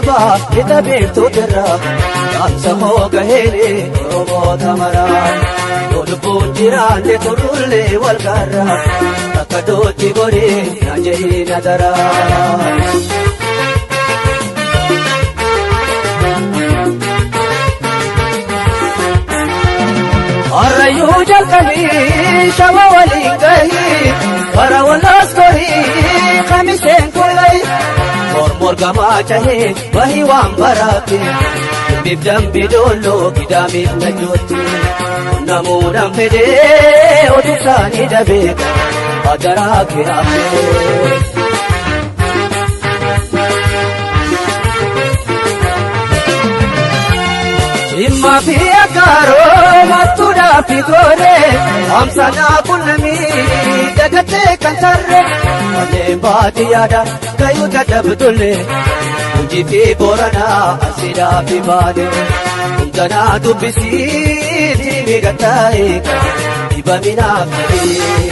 qaba ita beektotirra yaamsa hooga heene Oromoota maraa yoo lubbuun jiraanne turullee wal garra akka dootti godhee na jedhee na daraa. Arrayyuu jalqabii shama waliin gahii bara walaas gorii kamiseen kulay mormor gamaa cahee bahii waan baraate bibdambi dolloo gidaamiif najjootti namuudhaan fedhee oduu isaanii dabeeka adaraa kiraafee. Imma fi akaaroo mattuudhaa fi gooree amsanaa qunnamii dagatee kan tarree kanneen baadiyyaadhaa gayuu dadhabdullee hojii fi booranaa asiidhaa fi baadee hundanaa dubbisii tiimii gattaa'ee dibaminaaf ta'ee.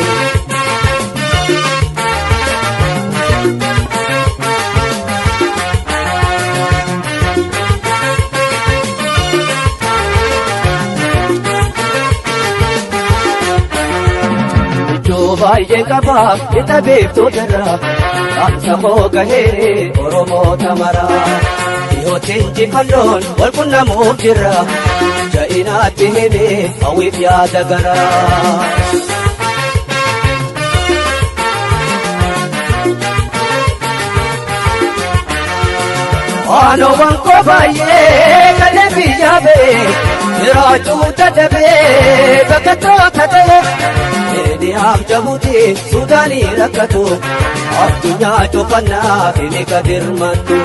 Baay'ee qaba ita beektotirra yaamsa hooga heene Oromoota maraa dhiyootiin injifannoon wal qunnamuuf jirra ja'inaatti himee hawwiif yaada garaa. Waanoowwan koo baay'ee kanneen biyya ba'e jiraachuu dadhabee bakka tokko ta'e. Diyaaf jabuuti Suudaanii rakkatu addunyaa cufannaa fi meeqa dirmatu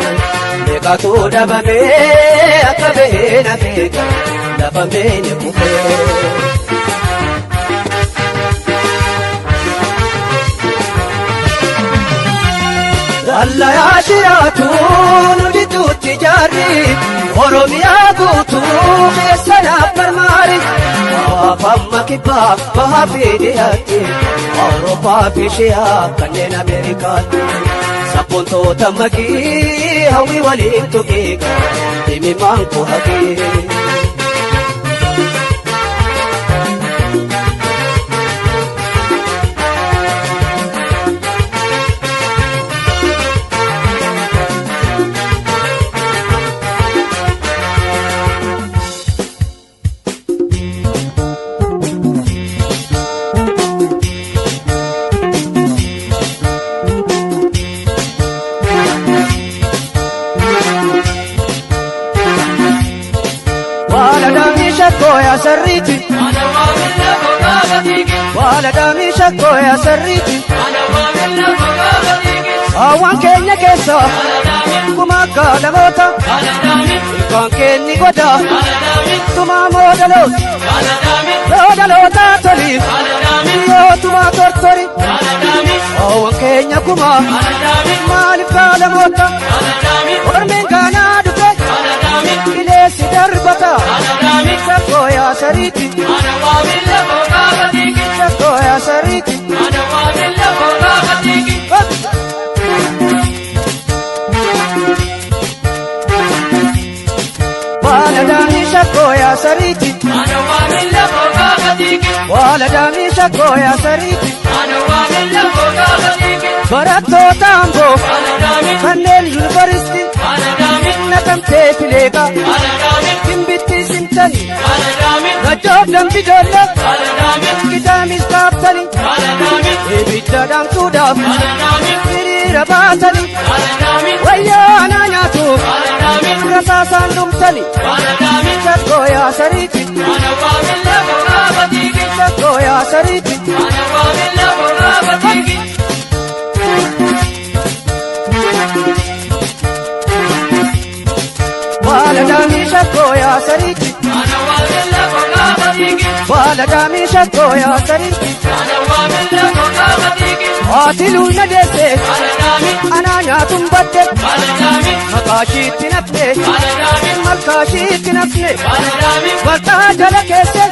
meeqatu dhabamee akka bahee na beeka lafa meene kufee. Wallayaa jiraatu nuti tuutti jaarri Oromiyaa guutuu keessanaaf barmaari. Afamma kibbaa bahaa fi dhiyaatti Awurooppaa fi Eshiyaa kanneen Ameerikaatti sabboontoota magii hawwii waliin tuqeeka himimaan koo haqee. Koya sarriti wala damisha koya sarriti awan kenya keessa kuma kaalamoota ilkaan keenni goda tuma moodaloota toliif yoo tuma tortori awan keenya kuma maaliif kaalamoota ormeen kaanaa dhufe bileessi darbata. Koya sariti koya sariti wala damisha koya sariti wala damisha koya sariti barattoota amboo kanneen yuunivarsiitii natamtee fileeqa timbitti simtani najjoof dambi doolla kitaamis kaaftani ibidda dhaamsuudhaaf hiriira baatani wayyaana nyaatuuf rasaasaan dhumtani shakkooyaa sariiti shakkooyaa sariiti. Wala damisha koya sariti wala damisha koya sariti Atilu na dese ananya tumbate makashi tinapne wata jala kese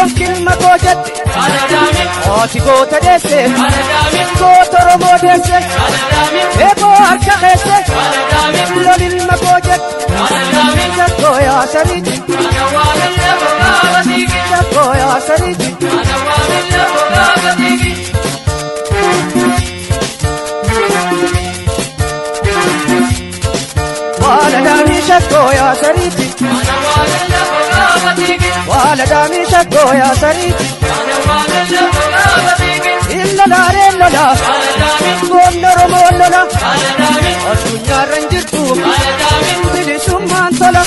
onkin makojat ati gota dese gota romo dese ego arka kese lolin makojet shakko ya sariti shakko ya sariti wala dami shakko ya sariti wala dami shakko ya sariti illa la gondoro mollala addunyaa ranjirtu bilisummaan tola